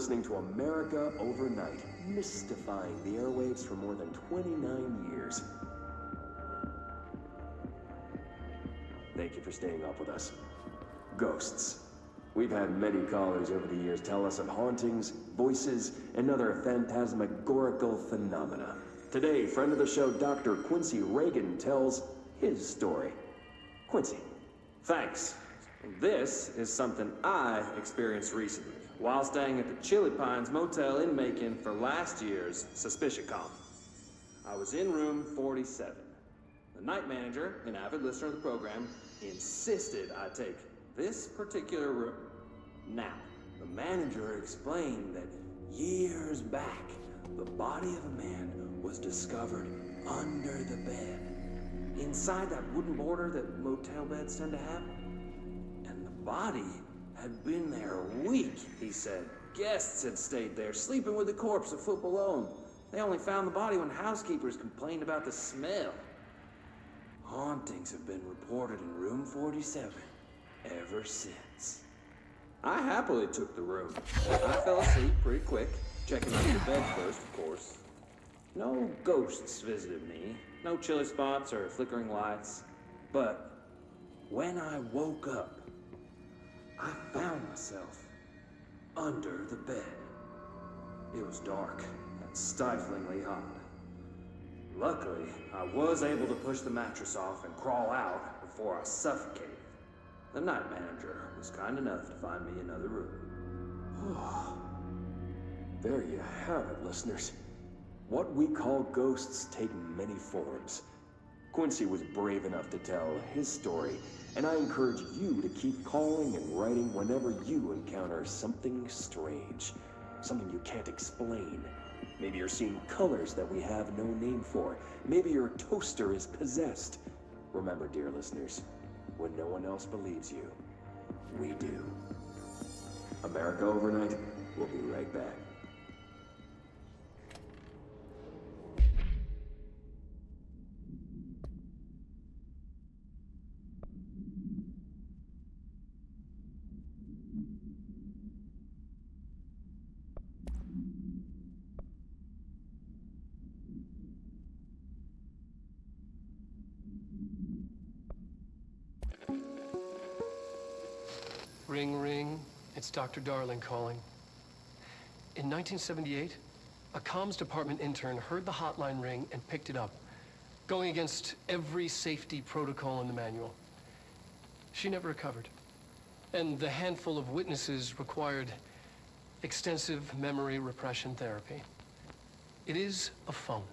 listening to America Overnight, mystifying the airwaves for more than 29 years. Thank you for staying up with us. Ghosts. We've had many callers over the years tell us of hauntings, voices, and other phantasmagorical phenomena. Today, friend of the show, Dr. Quincy Reagan, tells his story. Quincy. Thanks. This is something I experienced recently while staying at the Chili Pines Motel in Macon for last year's SuspiciaCon. I was in room 47. The night manager, an avid listener of the program, insisted I take this particular room. Now, the manager explained that years back, the body of a man was discovered under the bed, inside that wooden border that motel beds tend to have. And the body had been there a week, he said. Guests had stayed there, sleeping with the corpse a foot below them. They only found the body when housekeepers complained about the smell. Hauntings have been reported in room 47 ever since. I happily took the room. I fell asleep pretty quick, checking under the bed first, of course. No ghosts visited me, no chilly spots or flickering lights. But when I woke up, I found myself under the bed. It was dark and stiflingly hot. Luckily, I was able to push the mattress off and crawl out before I suffocated. The night manager was kind enough to find me another room. There you have it, listeners. What we call ghosts take many forms. Quincy was brave enough to tell his story, and I encourage you to keep calling and writing whenever you encounter something strange, something you can't explain. Maybe you're seeing colors that we have no name for. Maybe your toaster is possessed. Remember, dear listeners, when no one else believes you, we do. America Overnight, we'll be right back. Ring, ring. It's Dr. Darling calling. In 1978, a comms department intern heard the hotline ring and picked it up, going against every safety protocol in the manual. She never recovered, and the handful of witnesses required extensive memory repression therapy. It is a phone.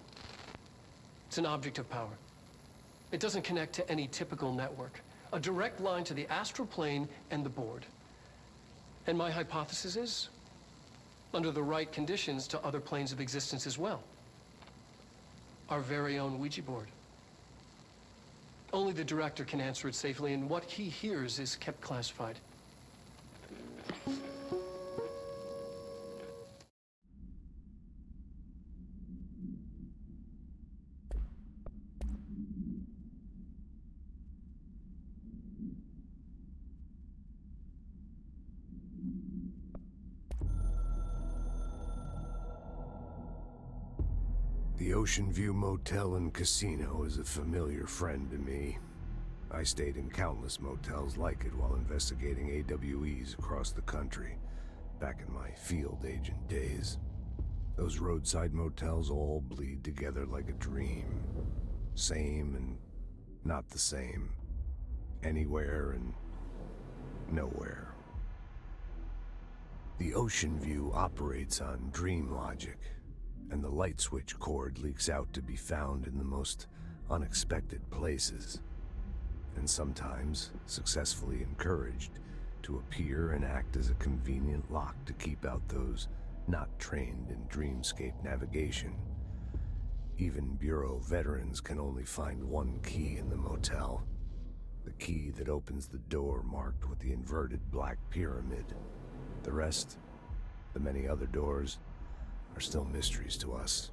It's an object of power. It doesn't connect to any typical network. A direct line to the astral plane and the board. And my hypothesis is, under the right conditions, to other planes of existence as well. Our very own Ouija board. Only the director can answer it safely, and what he hears is kept classified. The Ocean View Motel and Casino is a familiar friend to me. I stayed in countless motels like it while investigating AWEs across the country, back in my field agent days. Those roadside motels all bleed together like a dream. Same and not the same. Anywhere and nowhere. The Ocean View operates on dream logic, and the light switch cord leaks out to be found in the most unexpected places, and sometimes successfully encouraged to appear and act as a convenient lock to keep out those not trained in dreamscape navigation. Even Bureau veterans can only find one key in the motel, the key that opens the door marked with the inverted black pyramid. The rest, the many other doors, are still mysteries to us.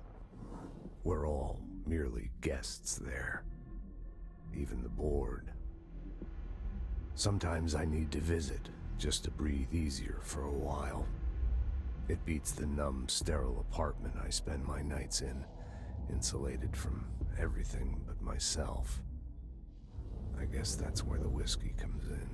We're all merely guests there. Even the board. Sometimes I need to visit, just to breathe easier for a while. It beats the numb, sterile apartment I spend my nights in, insulated from everything but myself. I guess that's where the whiskey comes in.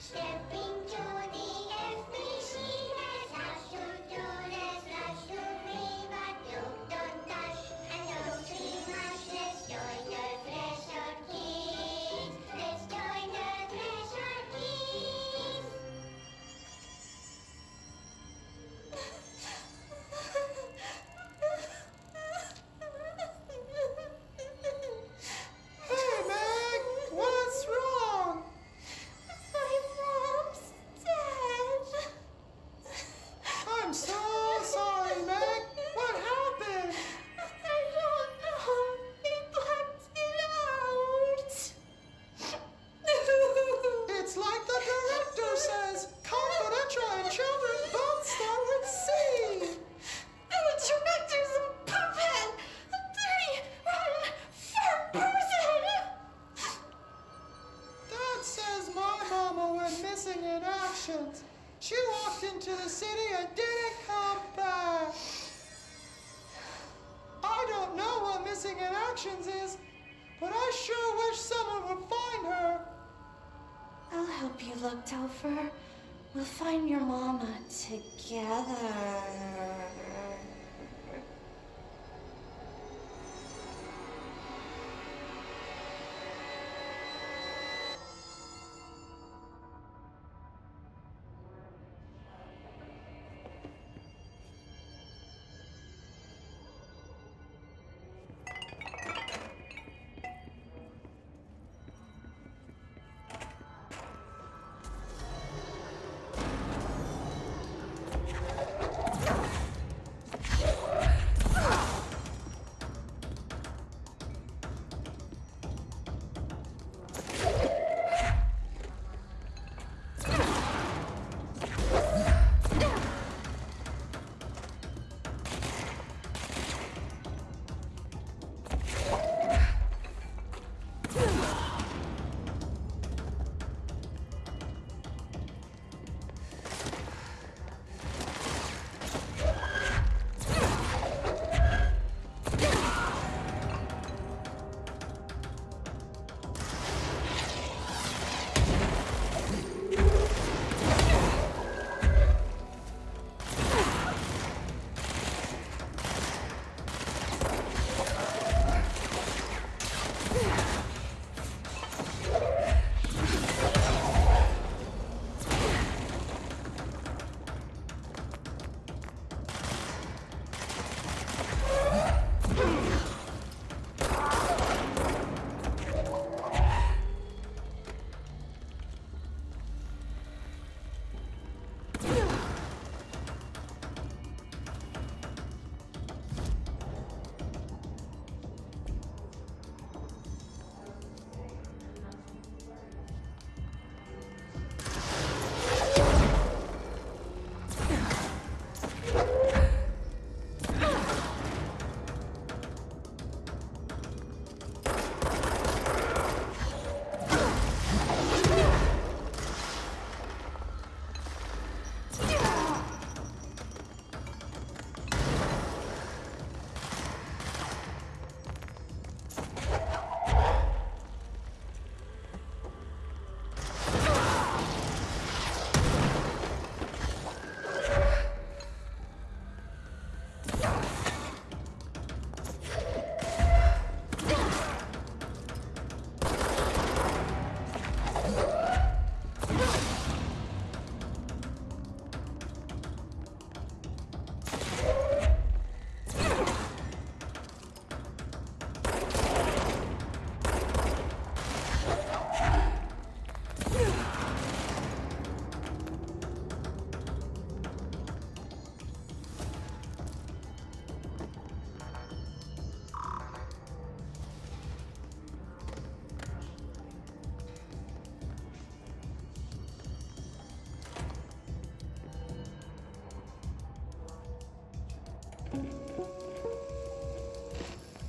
Stepping to the FBC, there's lots to do, there's lots to read, but don't touch and don't dream much. Let's join the Treasure Kids. Let's join the Treasure Kids. Hey, Meg! What's wrong? My mom's dead. I'm so sorry, Meg. What happened? I don't know. He blacked it out. It's like the director says. Confidential and children both start with C. The director's a puppet. A dirty, rotten, fat person. Dad says my mama went missing in action. She walked into the city and didn't come back. I don't know what missing in actions is, but I sure wish someone would find her. I'll help you look, Topher. We'll find your mama together.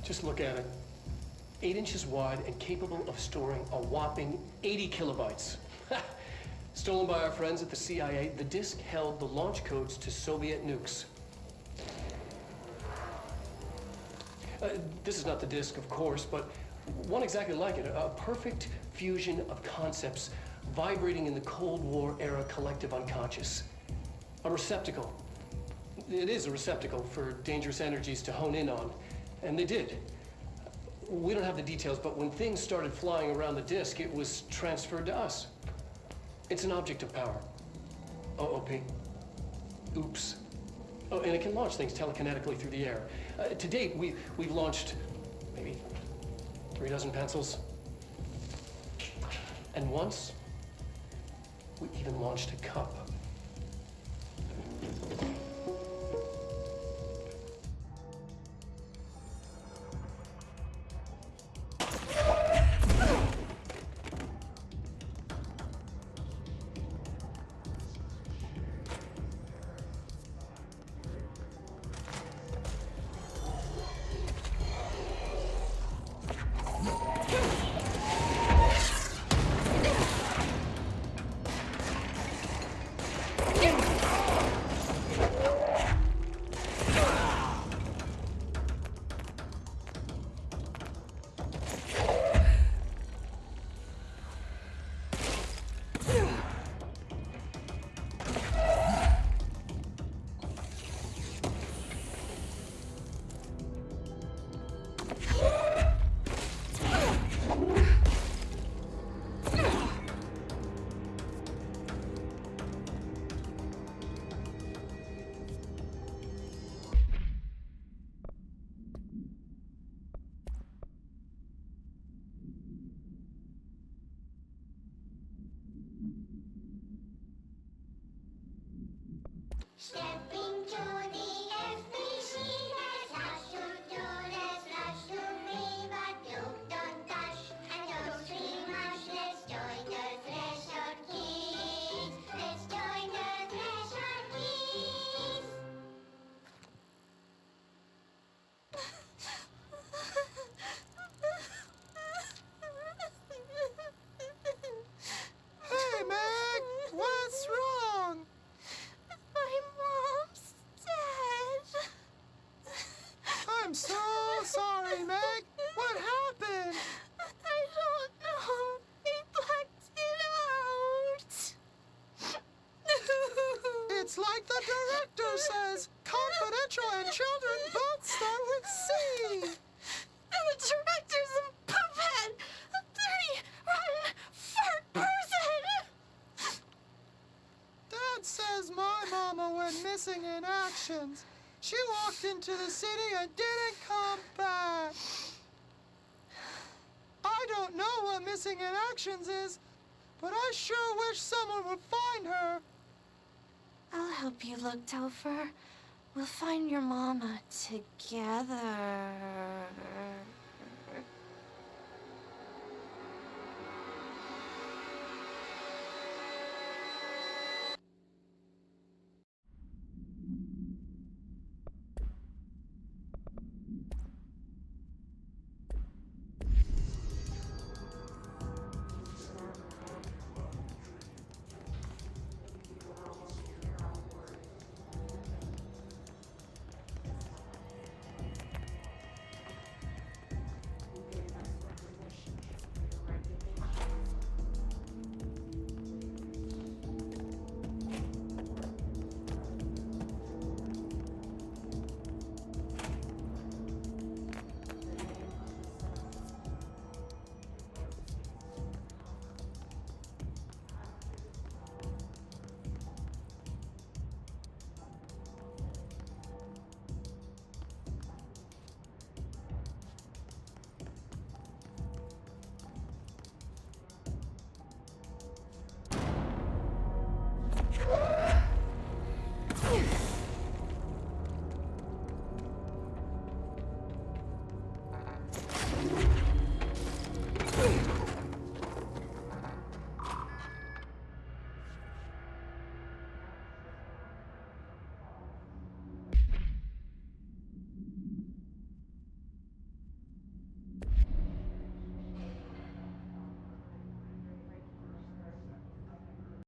Just look at it. 8 inches wide and capable of storing a whopping 80 kilobytes. Stolen by our friends at the CIA, the disk held the launch codes to Soviet nukes. This is not the disk, of course, but one exactly like it. A perfect fusion of concepts vibrating in the Cold War era collective unconscious. A receptacle. It is a receptacle for dangerous energies to hone in on, and they did. We don't have the details, but when things started flying around the disk, it was transferred to us. It's an object of power. OOP. Oops. Oh, and it can launch things telekinetically through the air. To date, we've launched maybe 3 dozen pencils. And once, we even launched a cup. Stepping to the FBC, there's lots to do, there's lots to read, but you don't touch, and don't scream much. Let's join the Threshold Kids. Let's join the Threshold Kids. Hey, Meg! What's wrong? My mom's dead. I'm so sorry, Meg. What happened? I don't know. He blacked it out. It's like the director says. Confidential and children both start with C. And the director's a puppet. A dirty, rotten, fart person. Dad says my mama went missing in actions. She walked into the city and didn't come back. I don't know what missing in actions is, but I sure wish someone would find her. I'll help you look, Topher. We'll find your mama together.